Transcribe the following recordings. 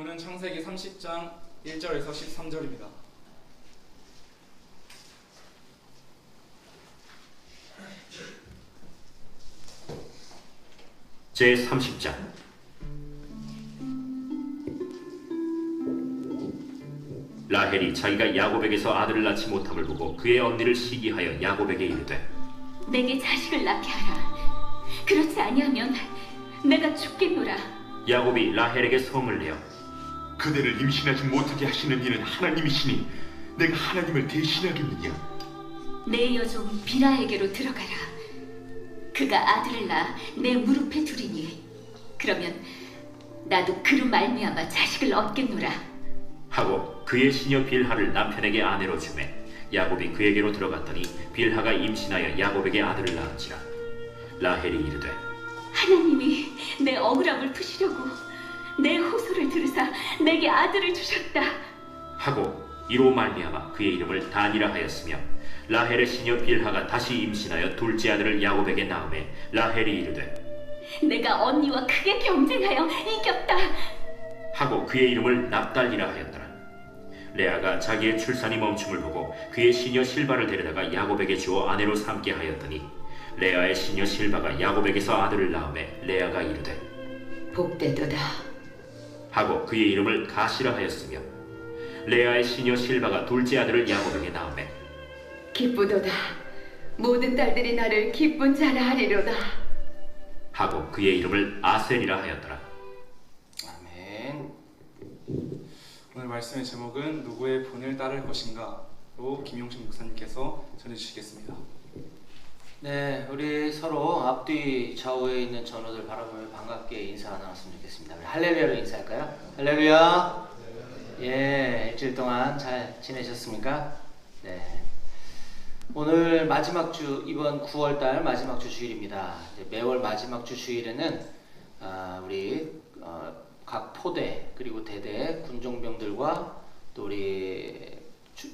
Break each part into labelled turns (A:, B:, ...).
A: 본문은 창세기 30장 1절에서 13절입니다.
B: 제30장. 라헬이 자기가 야곱에게서 아들을 낳지 못함을 보고 그의 언니를 시기하여 야곱에게 이르되
C: 내게 자식을 낳게 하라. 그렇지 아니하면 내가 죽겠노라.
B: 야곱이 라헬에게 성을 내어
D: 그대를 임신하지 못하게 하시는 이는 하나님이시니 내가 하나님을 대신하겠느냐?
C: 내 여종 비라에게로 들어가라. 그가 아들을 낳아 내 무릎에 두리니 그러면 나도 그로 말미암아 자식을 얻겠노라
B: 하고 그의 시녀 빌하를 남편에게 아내로 주매 야곱이 그에게로 들어갔더니 빌하가 임신하여 야곱에게 아들을 낳은지라. 라헬이 이르되
C: 하나님이 내 억울함을 푸시려고 내 호소를 들으사 내게 아들을 주셨다
B: 하고 이로 말미암아 그의 이름을 단이라 하였으며 라헬의 시녀 빌하가 다시 임신하여 둘째 아들을 야곱에게 낳음에 라헬이 이르되
C: 내가 언니와 크게 경쟁하여 이겼다
B: 하고 그의 이름을 납달리라 하였더라. 레아가 자기의 출산이 멈춤을 보고 그의 시녀 실바를 데려다가 야곱에게 주어 아내로 삼게 하였더니 레아의 시녀 실바가 야곱에게서 아들을 낳음에 레아가 이르되
C: 복되도다
B: 하고 그의 이름을 가시라 하였으며 레아의 시녀 실바가 둘째 아들을 야곱에게 낳음에
C: 기쁘도다 모든 딸들이 나를 기쁜 자라 하리로다
B: 하고 그의 이름을 아셀이라 하였더라.
A: 아멘. 오늘 말씀의 제목은 누구의 본을 따를 것인가로 김용식 목사님께서 전해주시겠습니다.
E: 네, 우리 서로 앞뒤 좌우에 있는 전우들 바라보며 반갑게 인사 나눴으면 좋겠습니다. 우리 할렐루야로 인사할까요? 할렐루야. 예, 일주일 동안 잘 지내셨습니까? 네. 오늘 마지막 주, 이번 9월달 마지막 주 주일입니다. 매월 마지막 주 주일에는 우리 각 포대 그리고 대대 군종병들과 또 우리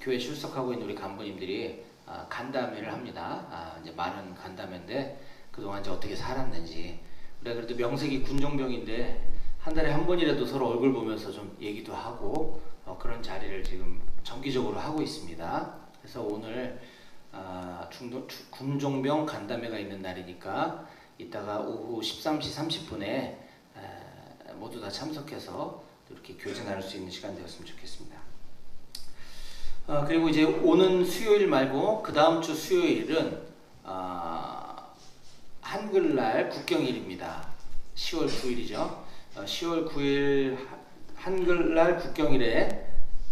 E: 교회 출석하고 있는 우리 간부님들이 간담회를 합니다. 이제 많은 간담회인데 그동안 이제 어떻게 살았는지 우리가 그래도 명색이 군종병인데 한 달에 한 번이라도 서로 얼굴 보면서 좀 얘기도 하고 그런 자리를 지금 정기적으로 하고 있습니다. 그래서 오늘 군종병 간담회가 있는 날이니까 이따가 오후 13시 30분에 모두 다 참석해서 이렇게 교제 나눌 수 있는 시간 되었으면 좋겠습니다. 그리고 이제 오는 수요일 말고 그 다음 주 수요일은 한글날 국경일입니다. 10월 9일이죠. 10월 9일 한글날 국경일에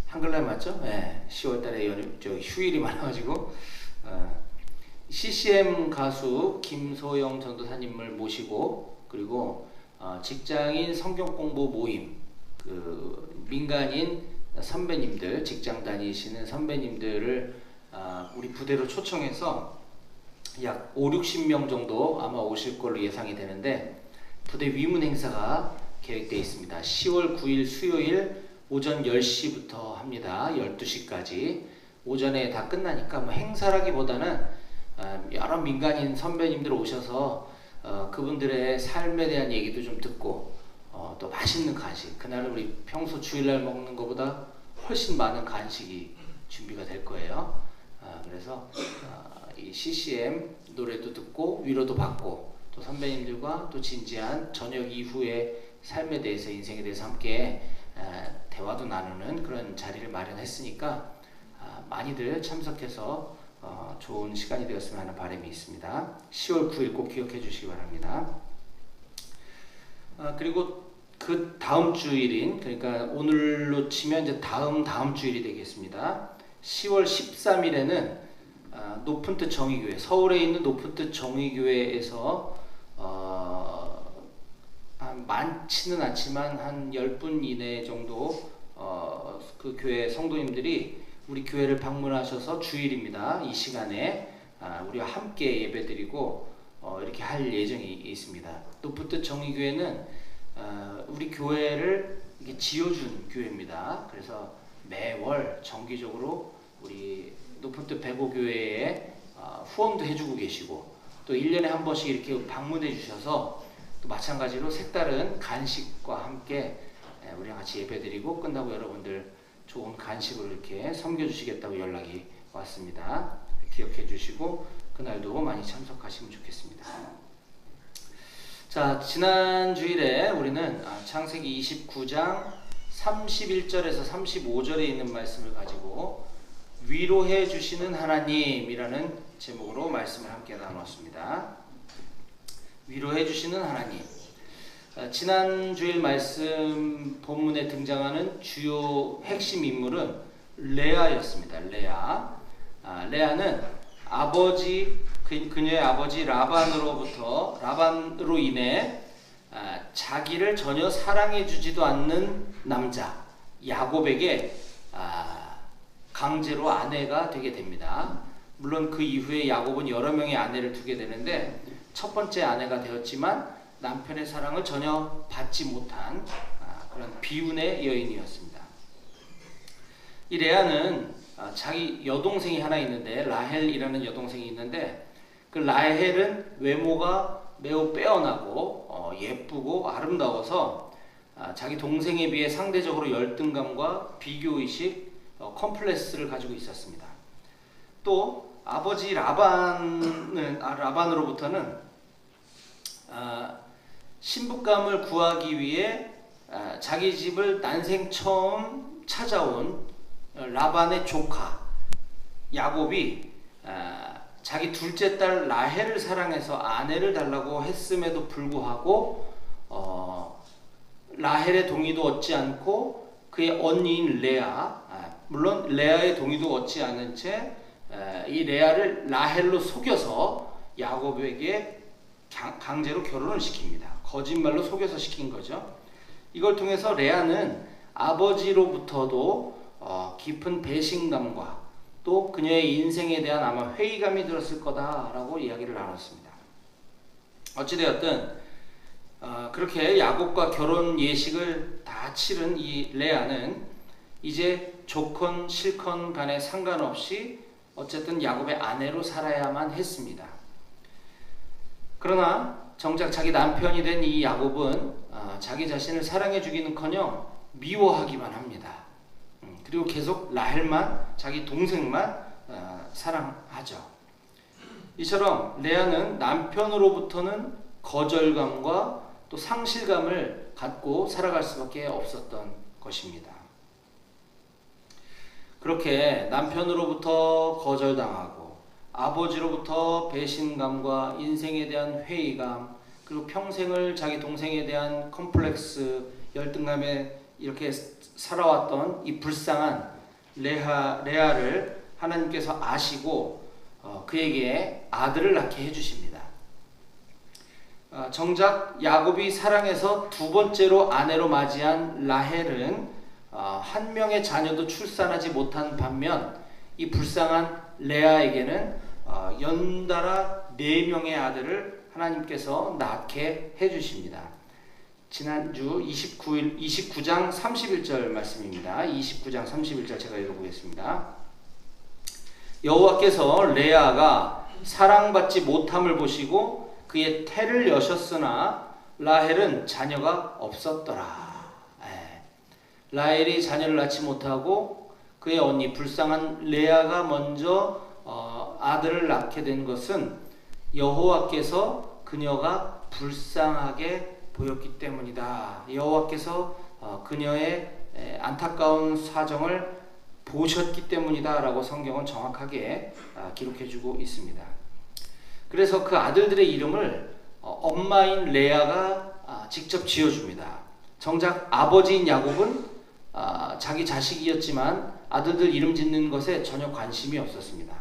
E: 한글날 맞죠? 네, 10월달에 휴일이 많아가지고 CCM 가수 김소영 전도사님을 모시고 그리고 직장인 성경 공부 모임 그 민간인 선배님들 직장 다니시는 선배님들을 우리 부대로 초청해서 약 5-60명 정도 아마 오실 걸로 예상이 되는데 부대 위문 행사가 계획되어 있습니다. 10월 9일 수요일 오전 10시부터 합니다. 12시까지 오전에 다 끝나니까 뭐 행사라기보다는 여러 민간인 선배님들 오셔서 그분들의 삶에 대한 얘기도 좀 듣고 또 맛있는 간식 그날은 우리 평소 주일날 먹는 것보다 훨씬 많은 간식이 준비가 될 거예요. 그래서 이 CCM 노래도 듣고 위로도 받고 또 선배님들과 또 진지한 저녁 이후의 삶에 대해서 인생에 대해서 함께 대화도 나누는 그런 자리를 마련했으니까 많이들 참석해서 좋은 시간이 되었으면 하는 바람이 있습니다. 10월 9일 꼭 기억해 주시기 바랍니다. 그리고 그 다음 주일인 그러니까 오늘로 치면 이제 다음 주일이 되겠습니다. 10월 13일에는 높은 뜻 정의교회 서울에 있는 높은 뜻 정의교회에서 많지는 않지만 한 10분 이내 정도 그 교회 성도님들이 우리 교회를 방문하셔서 주일입니다. 이 시간에 우리와 함께 예배드리고 이렇게 할 예정이 있습니다. 높은 뜻 정의교회는 우리 교회를 이렇게 지어준 교회입니다. 그래서 매월 정기적으로 우리 높은 뜻 배고교회에 후원도 해주고 계시고 또 1년에 한 번씩 이렇게 방문해 주셔서 또 마찬가지로 색다른 간식과 함께 우리랑 같이 예배드리고 끝나고 여러분들 좋은 간식을 이렇게 섬겨주시겠다고 연락이 왔습니다. 기억해 주시고 그날도 많이 참석하시면 좋겠습니다. 자, 지난 주일에 우리는 창세기 29장 31절에서 35절에 있는 말씀을 가지고 위로해 주시는 하나님이라는 제목으로 말씀을 함께 나눴습니다. 위로해 주시는 하나님. 지난 주일 말씀 본문에 등장하는 주요 핵심 인물은 레아였습니다. 레아는 그녀의 아버지 라반으로 인해 자기를 전혀 사랑해 주지도 않는 남자 야곱에게 강제로 아내가 되게 됩니다. 물론 그 이후에 야곱은 여러 명의 아내를 두게 되는데 첫 번째 아내가 되었지만 남편의 사랑을 전혀 받지 못한 그런 비운의 여인이었습니다. 이 레아는 자기 여동생이 하나 있는데 라헬이라는 여동생이 있는데 그 라헬은 외모가 매우 빼어나고 예쁘고 아름다워서 자기 동생에 비해 상대적으로 열등감과 비교의식, 컴플렉스를 가지고 있었습니다. 또 아버지 라반으로부터는 신부감을 구하기 위해 자기 집을 난생 처음 찾아온 라반의 조카 야곱이 자기 둘째 딸 라헬을 사랑해서 아내를 달라고 했음에도 불구하고 라헬의 동의도 얻지 않고 그의 언니인 레아, 물론 레아의 동의도 얻지 않은 채 이 레아를 라헬로 속여서 야곱에게 강제로 결혼을 시킵니다. 거짓말로 속여서 시킨 거죠. 이걸 통해서 레아는 아버지로부터도 깊은 배신감과 또 그녀의 인생에 대한 아마 회의감이 들었을 거다라고 이야기를 나눴습니다. 어찌되었든 그렇게 야곱과 결혼 예식을 다 치른 이 레아는 이제 좋건 싫건 간에 상관없이 어쨌든 야곱의 아내로 살아야만 했습니다. 그러나 정작 자기 남편이 된 이 야곱은 자기 자신을 사랑해 주기는커녕 미워하기만 합니다. 그리고 계속 라헬만, 자기 동생만 사랑하죠. 이처럼 레아는 남편으로부터는 거절감과 또 상실감을 갖고 살아갈 수밖에 없었던 것입니다. 그렇게 남편으로부터 거절당하고 아버지로부터 배신감과 인생에 대한 회의감, 그리고 평생을 자기 동생에 대한 컴플렉스, 열등감에 이렇게 살아왔던 이 불쌍한 레아를 하나님께서 아시고 그에게 아들을 낳게 해주십니다. 정작 야곱이 사랑해서 두 번째로 아내로 맞이한 라헬은 한 명의 자녀도 출산하지 못한 반면 이 불쌍한 레아에게는 연달아 4명의 아들을 하나님께서 낳게 해주십니다. 지난주 29장 31절 말씀입니다. 29장 31절 제가 읽어보겠습니다. 여호와께서 레아가 사랑받지 못함을 보시고 그의 태를 여셨으나 라헬은 자녀가 없었더라. 라헬이 자녀를 낳지 못하고 그의 언니 불쌍한 레아가 먼저 아들을 낳게 된 것은 여호와께서 그녀가 불쌍하게 보였기 때문이다. 여호와께서 그녀의 안타까운 사정을 보셨기 때문이다 라고 성경은 정확하게 기록해주고 있습니다. 그래서 그 아들들의 이름을 엄마인 레아가 직접 지어줍니다. 정작 아버지인 야곱은 자기 자식이었지만 아들들 이름 짓는 것에 전혀 관심이 없었습니다.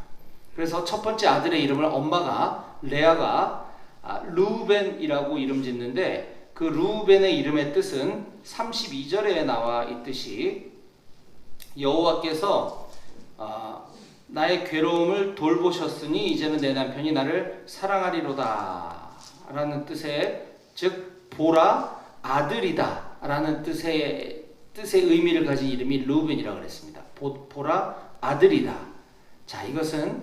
E: 그래서 첫 번째 아들의 이름을 엄마가 레아가 르우벤이라고 이름 짓는데 그 르우벤의 이름의 뜻은 32절에 나와 있듯이 여호와께서 나의 괴로움을 돌보셨으니 이제는 내 남편이 나를 사랑하리로다 라는 뜻의, 즉 보라 아들이다 라는 뜻의 의미를 가진 이름이 르우벤이라고 그랬습니다. 보라 아들이다. 자, 이것은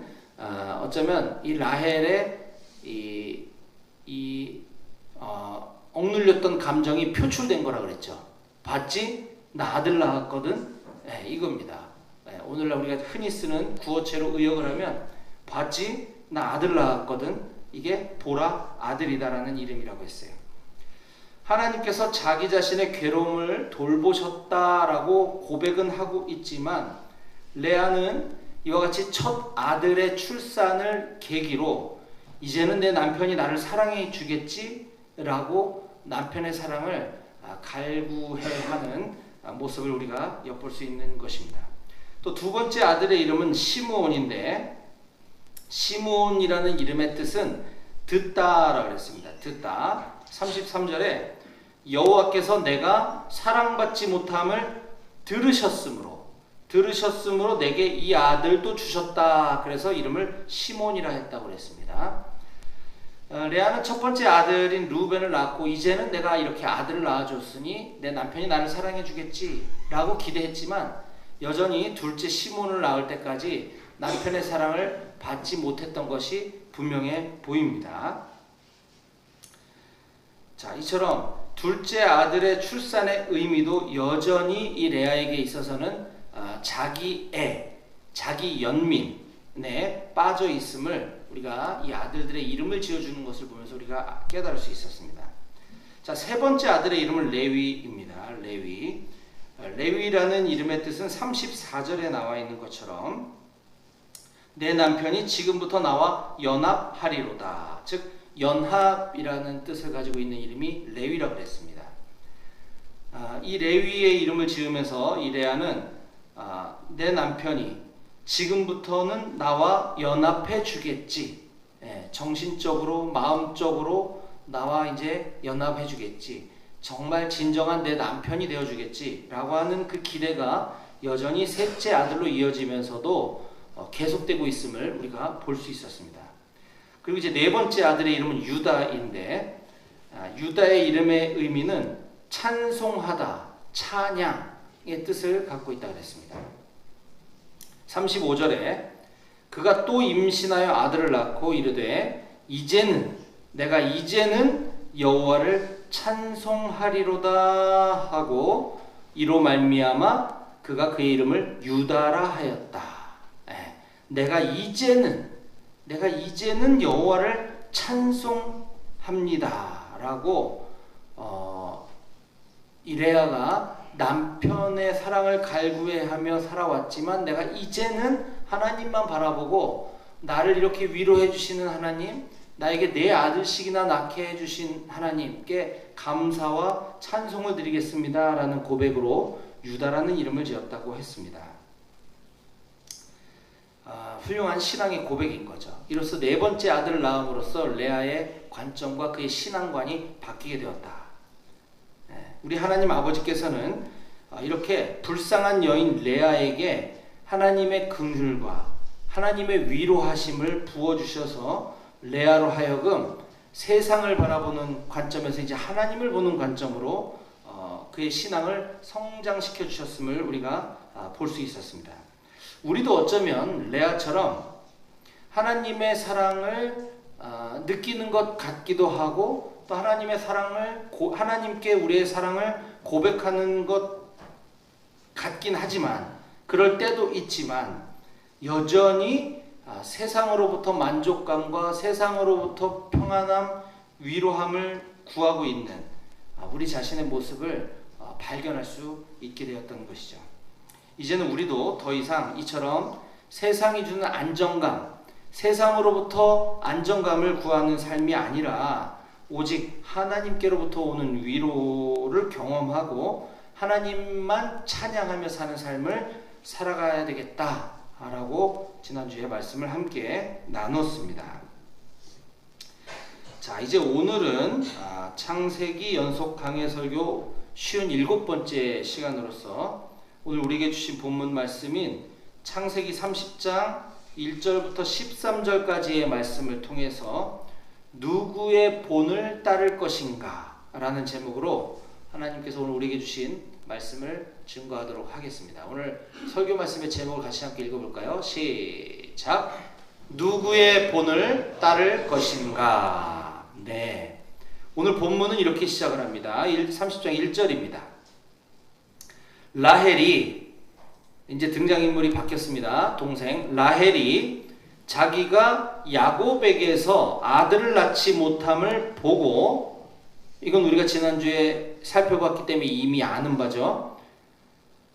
E: 어쩌면 이 라헬의 억눌렸던 감정이 표출된 거라 그랬죠. 봤지? 나 아들 낳았거든. 이겁니다. 오늘날 우리가 흔히 쓰는 구어체로 의역을 하면 봤지? 나 아들 낳았거든. 이게 보라 아들이다라는 이름이라고 했어요. 하나님께서 자기 자신의 괴로움을 돌보셨다라고 고백은 하고 있지만 레아는 이와 같이 첫 아들의 출산을 계기로 이제는 내 남편이 나를 사랑해 주겠지라고 남편의 사랑을 갈구해하는 모습을 우리가 엿볼 수 있는 것입니다. 또 두 번째 아들의 이름은 시므온인데 시므온이라는 이름의 뜻은 듣다라고 그랬습니다. 듣다. 33절에 여호와께서 내가 사랑받지 못함을 들으셨으므로 내게 이 아들도 주셨다. 그래서 이름을 시몬이라 했다고 그랬습니다. 레아는 첫 번째 아들인 루벤을 낳고 이제는 내가 이렇게 아들을 낳아줬으니 내 남편이 나를 사랑해 주겠지 라고 기대했지만 여전히 둘째 시몬을 낳을 때까지 남편의 사랑을 받지 못했던 것이 분명해 보입니다. 자, 이처럼 둘째 아들의 출산의 의미도 여전히 이 레아에게 있어서는 자기 애, 자기 연민에 빠져 있음을 우리가 이 아들들의 이름을 지어주는 것을 보면서 우리가 깨달을 수 있었습니다. 자, 세 번째 아들의 이름은 레위입니다. 레위라는 이름의 뜻은 34절에 나와 있는 것처럼 내 남편이 지금부터 나와 연합하리로다. 즉 연합이라는 뜻을 가지고 있는 이름이 레위라고 했습니다. 이 레위의 이름을 지으면서 이 레아는 내 남편이 지금부터는 나와 연합해 주겠지. 정신적으로 마음적으로 나와 이제 연합해 주겠지. 정말 진정한 내 남편이 되어 주겠지 라고 하는 그 기대가 여전히 셋째 아들로 이어지면서도 계속되고 있음을 우리가 볼 수 있었습니다. 그리고 이제 네 번째 아들의 이름은 유다인데 유다의 이름의 의미는 찬송하다, 찬양의 뜻을 갖고 있다고 했습니다. 35절에 그가 또 임신하여 아들을 낳고 이르되 내가 이제는 여호와를 찬송하리로다 하고 이로 말미암아 그가 그의 이름을 유다라 하였다. 내가 이제는 여호와를 찬송합니다라고 이 레아가 남편의 사랑을 갈구해하며 살아왔지만 내가 이제는 하나님만 바라보고 나를 이렇게 위로해 주시는 하나님, 나에게 내 아들씩이나 낳게 해주신 하나님께 감사와 찬송을 드리겠습니다 라는 고백으로 유다라는 이름을 지었다고 했습니다. 훌륭한 신앙의 고백인 거죠. 이로써 네 번째 아들을 낳음으로써 레아의 관점과 그의 신앙관이 바뀌게 되었다. 우리 하나님 아버지께서는 이렇게 불쌍한 여인 레아에게 하나님의 긍휼과 하나님의 위로하심을 부어주셔서 레아로 하여금 세상을 바라보는 관점에서 이제 하나님을 보는 관점으로 그의 신앙을 성장시켜 주셨음을 우리가 볼 수 있었습니다. 우리도 어쩌면 레아처럼 하나님의 사랑을 느끼는 것 같기도 하고 또 하나님의 사랑을 하나님께 우리의 사랑을 고백하는 것 같긴 하지만 그럴 때도 있지만 여전히 세상으로부터 만족감과 세상으로부터 평안함, 위로함을 구하고 있는 우리 자신의 모습을 발견할 수 있게 되었던 것이죠. 이제는 우리도 더 이상 이처럼 세상이 주는 안정감, 세상으로부터 안정감을 구하는 삶이 아니라 오직 하나님께로부터 오는 위로를 경험하고 하나님만 찬양하며 사는 삶을 살아가야 되겠다라고 지난주에 말씀을 함께 나눴습니다. 자, 이제 오늘은 창세기 연속 강해 설교 57번째 시간으로서 오늘 우리에게 주신 본문 말씀인 창세기 30장 1절부터 13절까지의 말씀을 통해서 누구의 본을 따를 것인가 라는 제목으로 하나님께서 오늘 우리에게 주신 말씀을 증거하도록 하겠습니다. 오늘 설교 말씀의 제목을 같이 함께 읽어볼까요? 시작! 누구의 본을 따를 것인가. 네, 오늘 본문은 이렇게 시작을 합니다. 30장 1절입니다. 라헬이 이제 등장인물이 바뀌었습니다. 동생 라헬이 자기가 야곱에게서 아들을 낳지 못함을 보고, 이건 우리가 지난주에 살펴봤기 때문에 이미 아는 바죠.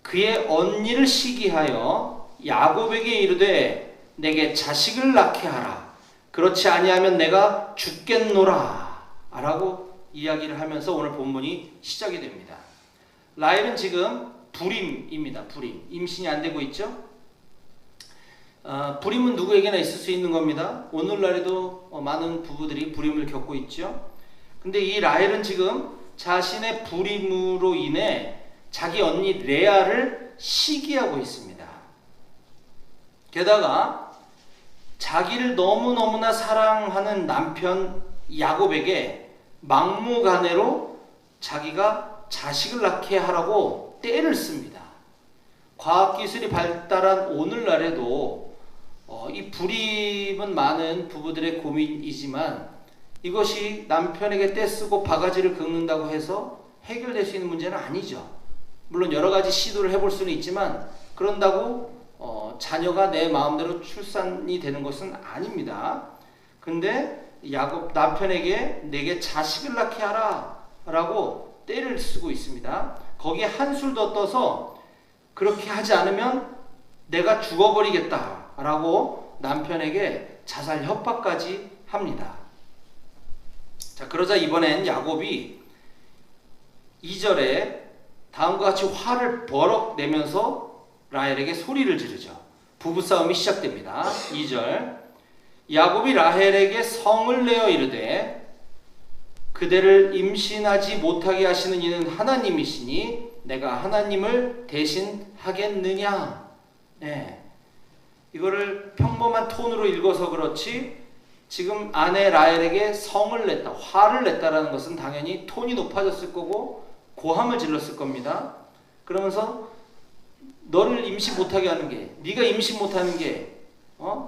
E: 그의 언니를 시기하여 야곱에게 이르되 내게 자식을 낳게 하라. 그렇지 아니하면 내가 죽겠노라 라고 이야기를 하면서 오늘 본문이 시작이 됩니다. 라헬은 지금 불임입니다. 불임. 임신이 안 되고 있죠. 불임은 누구에게나 있을 수 있는 겁니다. 오늘날에도 많은 부부들이 불임을 겪고 있죠. 근데 이 라헬은 지금 자신의 불임으로 인해 자기 언니 레아를 시기하고 있습니다. 게다가 자기를 너무너무나 사랑하는 남편 야곱에게 막무가내로 자기가 자식을 낳게 하라고 떼를 씁니다. 과학기술이 발달한 오늘날에도 이 불임은 많은 부부들의 고민이지만 이것이 남편에게 떼쓰고 바가지를 긁는다고 해서 해결될 수 있는 문제는 아니죠. 물론 여러 가지 시도를 해볼 수는 있지만 그런다고 자녀가 내 마음대로 출산이 되는 것은 아닙니다. 근데 야곱 남편에게 내게 자식을 낳게 하라 라고 떼를 쓰고 있습니다. 거기에 한술 더 떠서 그렇게 하지 않으면 내가 죽어버리겠다 라고 남편에게 자살 협박까지 합니다. 자, 그러자 이번엔 야곱이 2절에 다음과 같이 화를 버럭 내면서 라헬에게 소리를 지르죠. 부부싸움이 시작됩니다. 2절 야곱이 라헬에게 성을 내어 이르되 그대를 임신하지 못하게 하시는 이는 하나님이시니 내가 하나님을 대신하겠느냐. 네. 이거를 평범한 톤으로 읽어서 그렇지 지금 아내 라헬에게 성을 냈다, 화를 냈다라는 것은 당연히 톤이 높아졌을 거고 고함을 질렀을 겁니다. 그러면서 너를 임신 못하게 하는 게, 네가 임신 못하는 게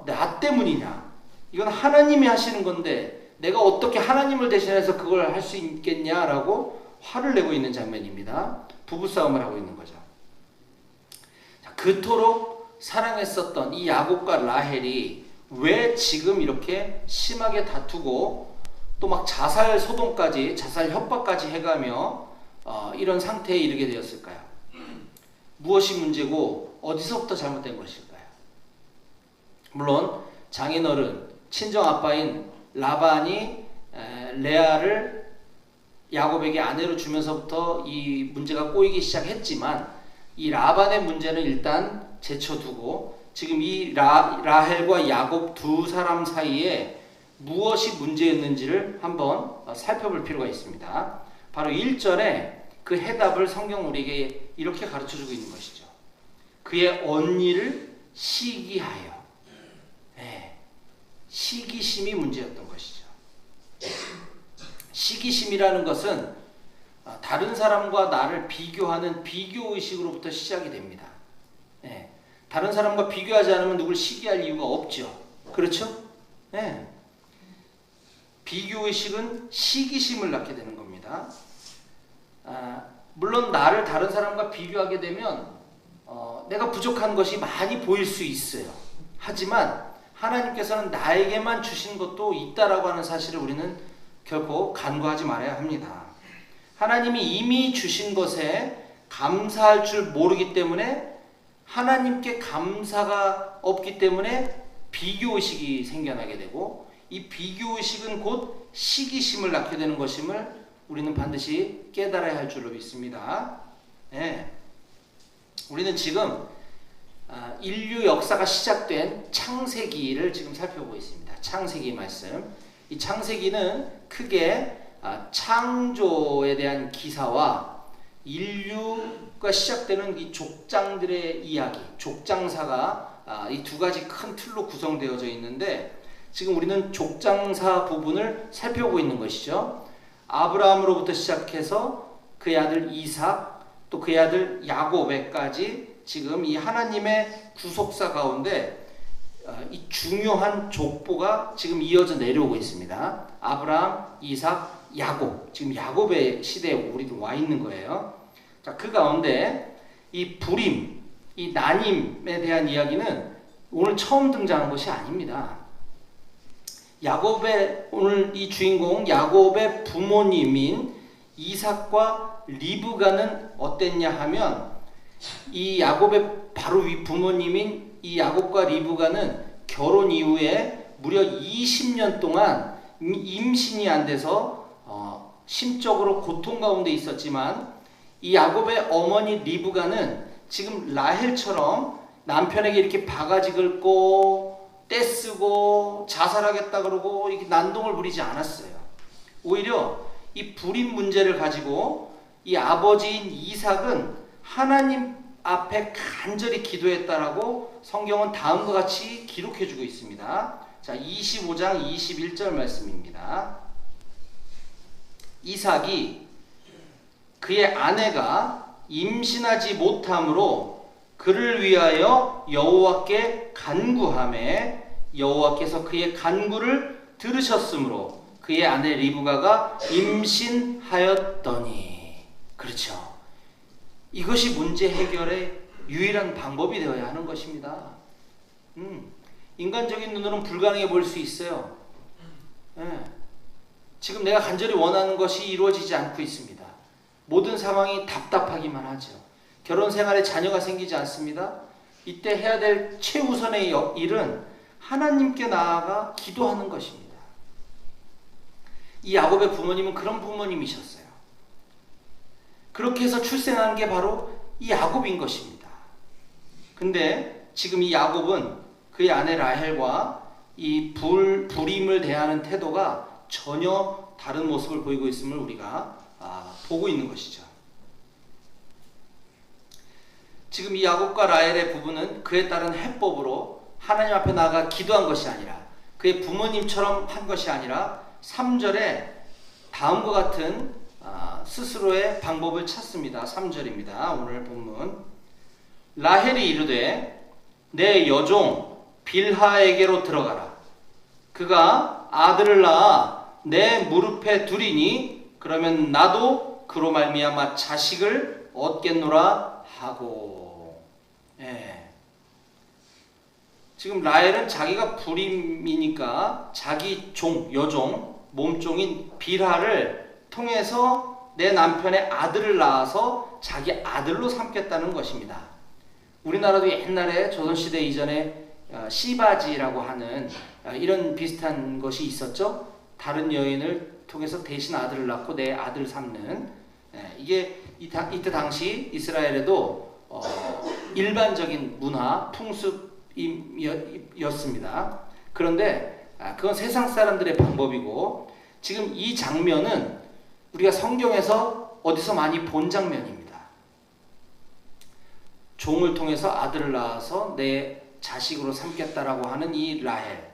E: 나 때문이냐? 이건 하나님이 하시는 건데 내가 어떻게 하나님을 대신해서 그걸 할 수 있겠냐라고 화를 내고 있는 장면입니다. 부부싸움을 하고 있는 거죠. 자, 그토록 사랑했었던 이 야곱과 라헬이 왜 지금 이렇게 심하게 다투고 또 막 자살 소동까지, 자살 협박까지 해가며 이런 상태에 이르게 되었을까요? 무엇이 문제고 어디서부터 잘못된 것일까요? 물론 장인어른, 친정 아빠인 라반이 레아를 야곱에게 아내로 주면서부터 이 문제가 꼬이기 시작했지만 이 라반의 문제는 일단 제쳐두고 지금 이 라헬과 야곱 두 사람 사이에 무엇이 문제였는지를 한번 살펴볼 필요가 있습니다. 바로 1절에 그 해답을 성경 우리에게 이렇게 가르쳐주고 있는 것이죠. 그의 언니를 시기하여. 네. 시기심이 문제였던 것이죠. 시기심이라는 것은 다른 사람과 나를 비교하는 비교의식으로부터 시작이 됩니다. 네. 다른 사람과 비교하지 않으면 누굴 시기할 이유가 없죠. 그렇죠? 네. 비교의식은 시기심을 낳게 되는 겁니다. 물론 나를 다른 사람과 비교하게 되면 내가 부족한 것이 많이 보일 수 있어요. 하지만 하나님께서는 나에게만 주신 것도 있다라고 하는 사실을 우리는 결코 간과하지 말아야 합니다. 하나님이 이미 주신 것에 감사할 줄 모르기 때문에 하나님께 감사가 없기 때문에 비교의식이 생겨나게 되고 이 비교의식은 곧 시기심을 낳게 되는 것임을 우리는 반드시 깨달아야 할 줄로 믿습니다. 네. 우리는 지금 인류 역사가 시작된 창세기를 지금 살펴보고 있습니다. 창세기 말씀. 이 창세기는 크게 창조에 대한 기사와 인류가 시작되는 이 족장들의 이야기, 족장사가 이 두 가지 큰 틀로 구성되어져 있는데 지금 우리는 족장사 부분을 살펴보고 있는 것이죠. 아브라함으로부터 시작해서 그의 아들 이삭, 또 그의 아들 야곱에까지 지금 이 하나님의 구속사 가운데 이 중요한 족보가 지금 이어져 내려오고 있습니다. 아브라함, 이삭, 야곱. 지금 야곱의 시대에 우리도 와 있는 거예요. 자, 그 가운데 이 불임, 이 난임에 대한 이야기는 오늘 처음 등장한 것이 아닙니다. 야곱의 오늘 이 주인공 야곱의 부모님인 이삭과 리브가는 어땠냐 하면 이 야곱의 바로 위 부모님인 이 야곱과 리브가는 결혼 이후에 무려 20년 동안 임신이 안 돼서 심적으로 고통 가운데 있었지만 이 야곱의 어머니 리브가는 지금 라헬처럼 남편에게 이렇게 바가지 긁고 떼쓰고 자살하겠다 그러고 이렇게 난동을 부리지 않았어요. 오히려 이 불임 문제를 가지고 이 아버지인 이삭은 하나님 앞에 간절히 기도했다라고 성경은 다음과 같이 기록해주고 있습니다. 자, 25장 21절 말씀입니다. 이삭이 그의 아내가 임신하지 못함으로 그를 위하여 여호와께 간구하매 여호와께서 그의 간구를 들으셨으므로 그의 아내 리브가가 임신하였더니. 그렇죠. 이것이 문제 해결의 유일한 방법이 되어야 하는 것입니다. 인간적인 눈으로는 불가능해 보일 수 있어요. 지금 내가 간절히 원하는 것이 이루어지지 않고 있습니다. 모든 상황이 답답하기만 하죠. 결혼 생활에 자녀가 생기지 않습니다. 이때 해야 될 최우선의 일은 하나님께 나아가 기도하는 것입니다. 이 야곱의 부모님은 그런 부모님이셨어요. 그렇게 해서 출생한 게 바로 이 야곱인 것입니다. 근데 지금 이 야곱은 그의 아내 라헬과 이 불임을 대하는 태도가 전혀 다른 모습을 보이고 있음을 우리가 보고 있는 것이죠. 지금 이 야곱과 라헬의 부부는 그에 따른 해법으로 하나님 앞에 나아가 기도한 것이 아니라 그의 부모님처럼 한 것이 아니라 3절에 다음과 같은 스스로의 방법을 찾습니다. 3절입니다. 오늘 본문. 라헬이 이르되 내 여종 빌하에게로 들어가라. 그가 아들을 낳아 내 무릎에 두리니 그러면 나도 그로 말미암아 자식을 얻겠노라 하고. 지금 라헬은 자기가 불임이니까 자기 종, 여종, 몸종인 빌하를 통해서 내 남편의 아들을 낳아서 자기 아들로 삼겠다는 것입니다. 우리나라도 옛날에 조선시대 이전에 시바지라고 하는 이런 비슷한 것이 있었죠. 다른 여인을 통해서 대신 아들을 낳고 내 아들 삼는, 이게 이때 당시 이스라엘에도 일반적인 문화, 풍습이었습니다. 그런데 그건 세상 사람들의 방법이고 지금 이 장면은 우리가 성경에서 어디서 많이 본 장면입니다. 종을 통해서 아들을 낳아서 내 자식으로 삼겠다라고 하는 이 라헬,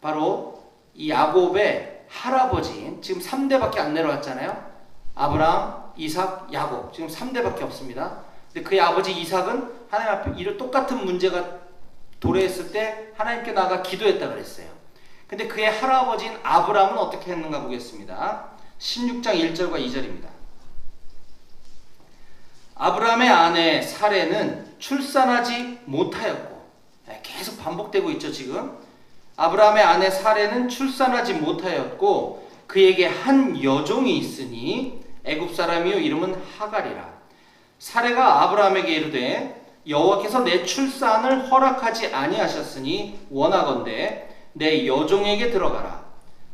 E: 바로 이 야곱의 할아버지인, 지금 3대밖에 안 내려왔잖아요. 아브라함, 이삭, 야곱, 지금 3대밖에 없습니다. 근데 그의 아버지 이삭은 하나님 앞에 이런 똑같은 문제가 도래했을 때 하나님께 나아가 기도했다 그랬어요. 근데 그의 할아버지인 아브라함은 어떻게 했는가 보겠습니다. 16장 1절과 2절입니다. 아브라함의 아내 사레는 출산하지 못하였고, 계속 반복되고 있죠 지금. 아브라함의 아내 사레는 출산하지 못하였고 그에게 한 여종이 있으니 애굽 사람이요 이름은 하갈이라. 사레가 아브라함에게 이르되 여호와께서 내 출산을 허락하지 아니하셨으니 원하건대 내 여종에게 들어가라.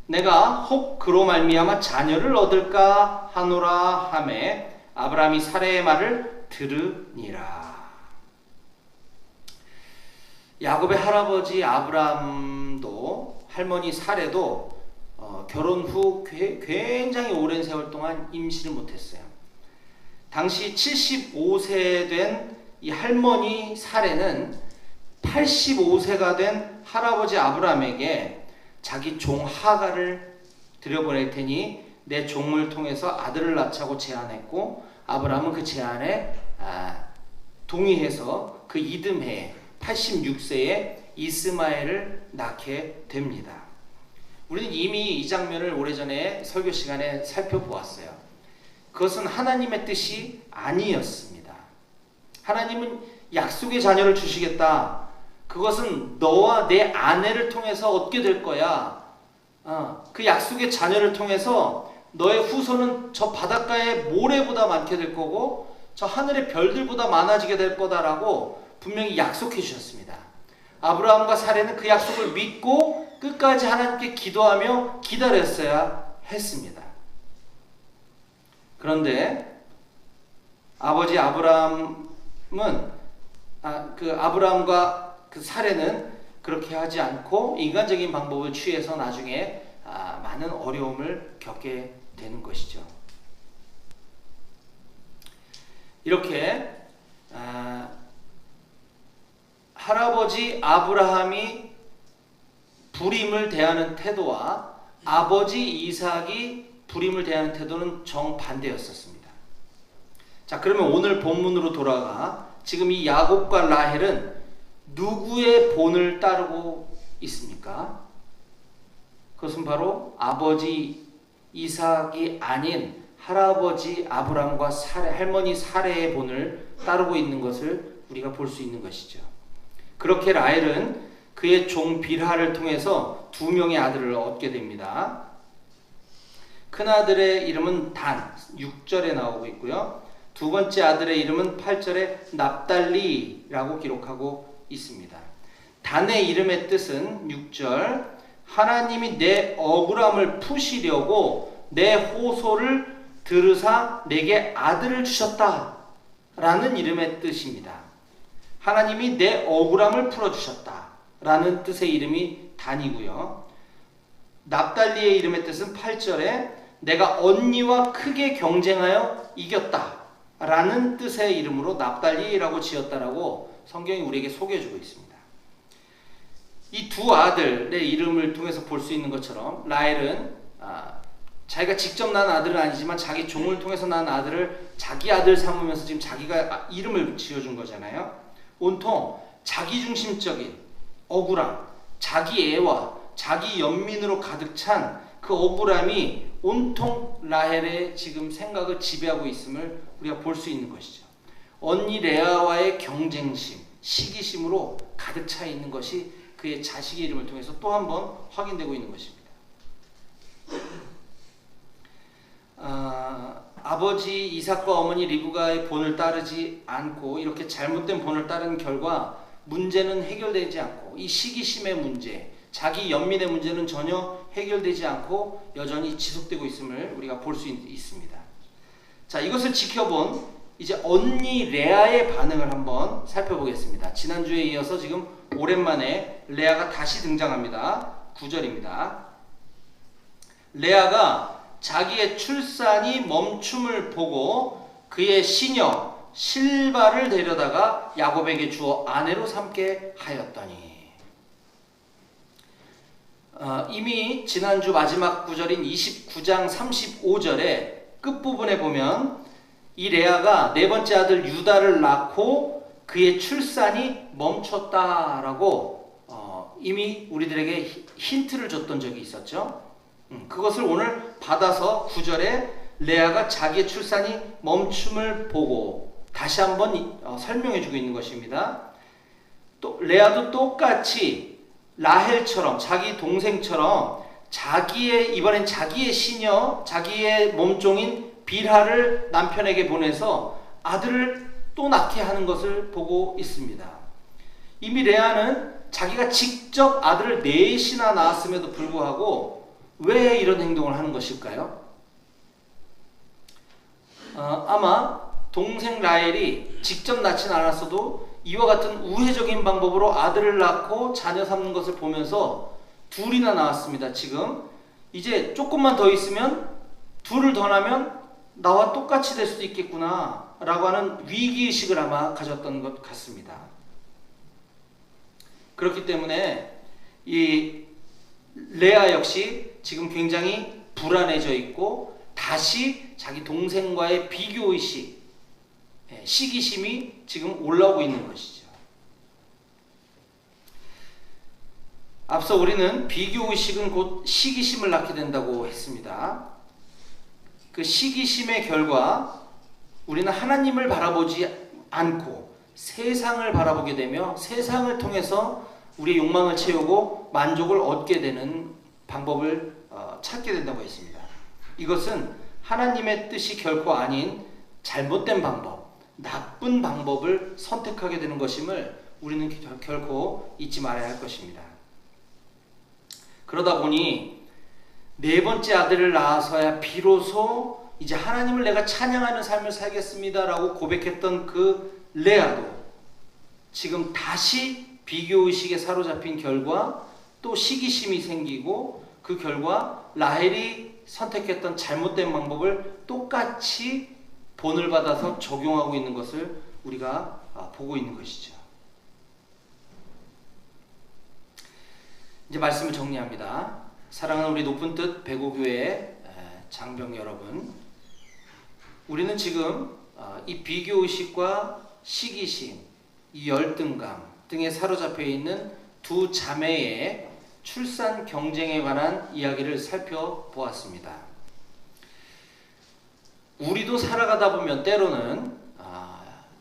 E: 내가 혹 그로 말미암아 자녀를 얻을까 하노라 하매 아브라함이 사레의 말을 들으니라. 야곱의 할아버지 아브라함도 할머니 사레도 결혼 후 굉장히 오랜 세월 동안 임신을 못했어요. 당시 75세 된 이 할머니 사레는 85세가 된 할아버지 아브라함에게 자기 종 하갈을 들여보낼 테니 내 종을 통해서 아들을 낳자고 제안했고, 아브라함은 그 제안에 동의해서 그 이듬해 86세에 이스마엘을 낳게 됩니다. 우리는 이미 이 장면을 오래전에 설교 시간에 살펴보았어요. 그것은 하나님의 뜻이 아니었습니다. 하나님은 약속의 자녀를 주시겠다. 그것은 너와 내 아내를 통해서 얻게 될 거야. 그 약속의 자녀를 통해서 너의 후손은 저 바닷가의 모래보다 많게 될 거고 저 하늘의 별들보다 많아지게 될 거다라고 분명히 약속해 주셨습니다. 아브라함과 사레는 그 약속을 믿고 끝까지 하나님께 기도하며 기다렸어야 했습니다. 그런데 아버지 아브라함은 아브라함과 그 사레는 그렇게 하지 않고 인간적인 방법을 취해서 나중에 많은 어려움을 겪게 되는 것이죠. 이렇게 할아버지 아브라함이 불임을 대하는 태도와 아버지 이삭이 불임을 대하는 태도는 정반대였었습니다. 자, 그러면 오늘 본문으로 돌아가 지금 이 야곱과 라헬은 누구의 본을 따르고 있습니까? 그것은 바로 아버지 이삭이 아닌 할아버지 아브람과 할머니 사레의 본을 따르고 있는 것을 우리가 볼 수 있는 것이죠. 그렇게 라헬은 그의 종 빌하를 통해서 2명의 아들을 얻게 됩니다. 큰아들의 이름은 단, 6절에 나오고 있고요. 두 번째 아들의 이름은 8절에 납달리라고 기록하고 있습니다. 단의 이름의 뜻은 6절, 하나님이 내 억울함을 푸시려고 내 호소를 들으사 내게 아들을 주셨다 라는 이름의 뜻입니다. 하나님이 내 억울함을 풀어주셨다 라는 뜻의 이름이 단이고요. 납달리의 이름의 뜻은 8절에 내가 언니와 크게 경쟁하여 이겼다 라는 뜻의 이름으로 납달리라고 지었다라고 성경이 우리에게 소개해주고 있습니다. 이 두 아들의 이름을 통해서 볼 수 있는 것처럼 라헬은 자기가 직접 낳은 아들은 아니지만 자기 종을 통해서 낳은 아들을 자기 아들 삼으면서 지금 자기가 이름을 지어준 거잖아요. 온통 자기중심적인 억울함, 자기 애와 자기 연민으로 가득 찬 그 억울함이 온통 라헬의 지금 생각을 지배하고 있음을 우리가 볼 수 있는 것이죠. 언니 레아와의 경쟁심, 시기심으로 가득 차 있는 것이 그의 자식의 이름을 통해서 또 한 번 확인되고 있는 것입니다. 아버지 이삭과 어머니 리브가의 본을 따르지 않고 이렇게 잘못된 본을 따르는 결과 문제는 해결되지 않고 이 시기심의 문제, 자기 연민의 문제는 전혀 해결되지 않고 여전히 지속되고 있음을 우리가 볼 수 있습니다. 자, 이것을 지켜본 이제 언니 레아의 반응을 한번 살펴보겠습니다. 지난주에 이어서 지금 오랜만에 레아가 다시 등장합니다. 9절입니다. 레아가 자기의 출산이 멈춤을 보고 그의 시녀 실바를 데려다가 야곱에게 주어 아내로 삼게 하였더니. 이미 지난주 마지막 구절인 29장 35절에 끝부분에 보면 이 레아가 네 번째 아들 유다를 낳고 그의 출산이 멈췄다라고 이미 우리들에게 힌트를 줬던 적이 있었죠. 그것을 오늘 받아서 9절에 레아가 자기의 출산이 멈춤을 보고 다시 한번 설명해주고 있는 것입니다. 또 레아도 똑같이 라헬처럼 자기 동생처럼 이번엔 자기의 시녀, 자기의 몸종인 빌하를 남편에게 보내서 아들을 또 낳게 하는 것을 보고 있습니다. 이미 레아는 자기가 직접 아들을 넷이나 낳았음에도 불구하고 왜 이런 행동을 하는 것일까요? 아마 동생 라헬이 직접 낳진 않았어도 이와 같은 우회적인 방법으로 아들을 낳고 자녀 삼는 것을 보면서 둘이나 낳았습니다. 지금 이제 조금만 더 있으면 둘을 더 낳으면 나와 똑같이 될 수도 있겠구나 라고 하는 위기의식을 아마 가졌던 것 같습니다. 그렇기 때문에 이 레아 역시 지금 굉장히 불안해져 있고 다시 자기 동생과의 비교의식, 시기심이 지금 올라오고 있는 것이죠. 앞서 우리는 비교의식은 곧 시기심을 낳게 된다고 했습니다. 그 시기심의 결과 우리는 하나님을 바라보지 않고 세상을 바라보게 되며 세상을 통해서 우리의 욕망을 채우고 만족을 얻게 되는 방법을 찾게 된다고 했습니다. 이것은 하나님의 뜻이 결코 아닌 잘못된 방법, 나쁜 방법을 선택하게 되는 것임을 우리는 결코 잊지 말아야 할 것입니다. 그러다 보니 네 번째 아들을 낳아서야 비로소 이제 하나님을 내가 찬양하는 삶을 살겠습니다 라고 고백했던 그 레아도 지금 다시 비교의식에 사로잡힌 결과 또 시기심이 생기고 그 결과 라헬이 선택했던 잘못된 방법을 똑같이 본을 받아서 적용하고 있는 것을 우리가 보고 있는 것이죠. 이제 말씀을 정리합니다. 사랑하는 우리 높은 뜻 배고교회 장병 여러분, 우리는 지금 이 비교의식과 시기심, 이 열등감 등에 사로잡혀 있는 두 자매의 출산 경쟁에 관한 이야기를 살펴보았습니다. 우리도 살아가다 보면 때로는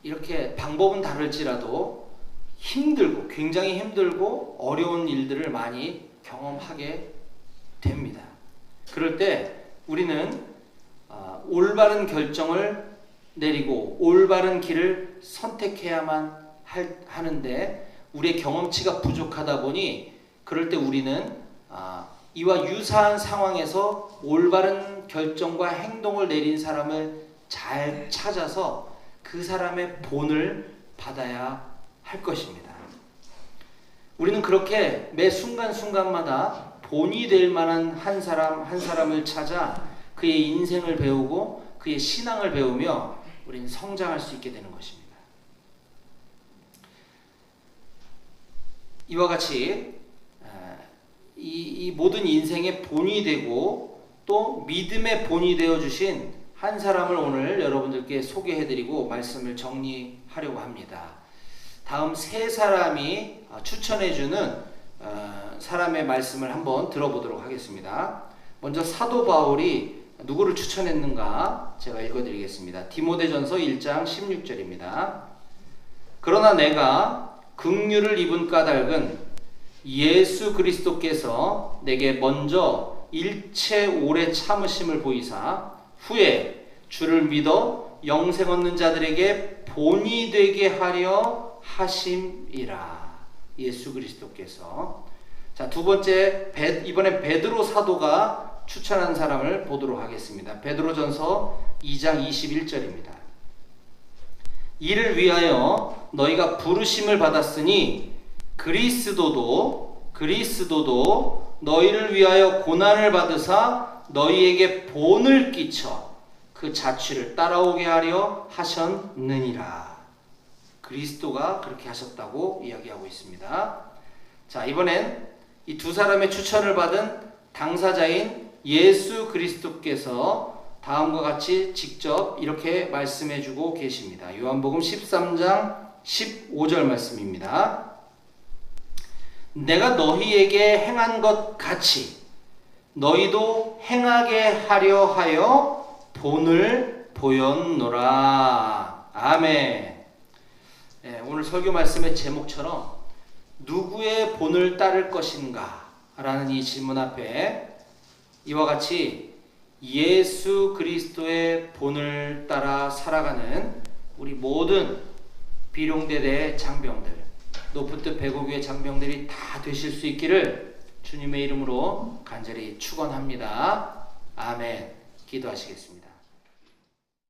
E: 이렇게 방법은 다를지라도 힘들고 굉장히 힘들고 어려운 일들을 많이 경험하게 됩니다. 그럴 때 우리는 올바른 결정을 내리고 올바른 길을 선택해야만 하는데 우리의 경험치가 부족하다 보니 그럴 때 우리는 이와 유사한 상황에서 올바른 결정과 행동을 내린 사람을 잘 찾아서 그 사람의 본을 받아야 할 것입니다. 우리는 그렇게 매 순간순간마다 본이 될 만한 한 사람을 찾아 그의 인생을 배우고 그의 신앙을 배우며 우리는 성장할 수 있게 되는 것입니다. 이와 같이 이 모든 인생의 본이 되고 또 믿음의 본이 되어주신 한 사람을 오늘 여러분들께 소개해드리고 말씀을 정리하려고 합니다. 다음 세 사람이 추천해주는 사람의 말씀을 한번 들어보도록 하겠습니다. 먼저 사도 바울이 누구를 추천했는가 제가 읽어드리겠습니다. 디모데전서 1장 16절입니다. 그러나 내가 긍휼을 입은 까닭은 예수 그리스도께서 내게 먼저 일체 오래 참으심을 보이사 후에 주를 믿어 영생 얻는 자들에게 본이 되게 하려 하심이라. 예수 그리스도께서. 자, 두 번째 이번에 베드로 사도가 추천한 사람을 보도록 하겠습니다. 베드로전서 2장 21절입니다. 이를 위하여 너희가 부르심을 받았으니 그리스도도 너희를 위하여 고난을 받으사 너희에게 본을 끼쳐 그 자취를 따라오게 하려 하셨느니라. 그리스도가 그렇게 하셨다고 이야기하고 있습니다. 자, 이번엔 이 두 사람의 추천을 받은 당사자인 예수 그리스도께서 다음과 같이 직접 이렇게 말씀해주고 계십니다. 요한복음 13장 15절 말씀입니다. 내가 너희에게 행한 것 같이 너희도 행하게 하려 하여 본을 보였노라. 아멘. 네, 오늘 설교 말씀의 제목처럼 누구의 본을 따를 것인가 라는 이 질문 앞에 이와 같이 예수 그리스도의 본을 따라 살아가는 우리 모든 비룡대대 장병들, 높은 뜻 배고교의 장병들이 다 되실 수 있기를 주님의 이름으로 간절히 축원합니다. 아멘. 기도하시겠습니다.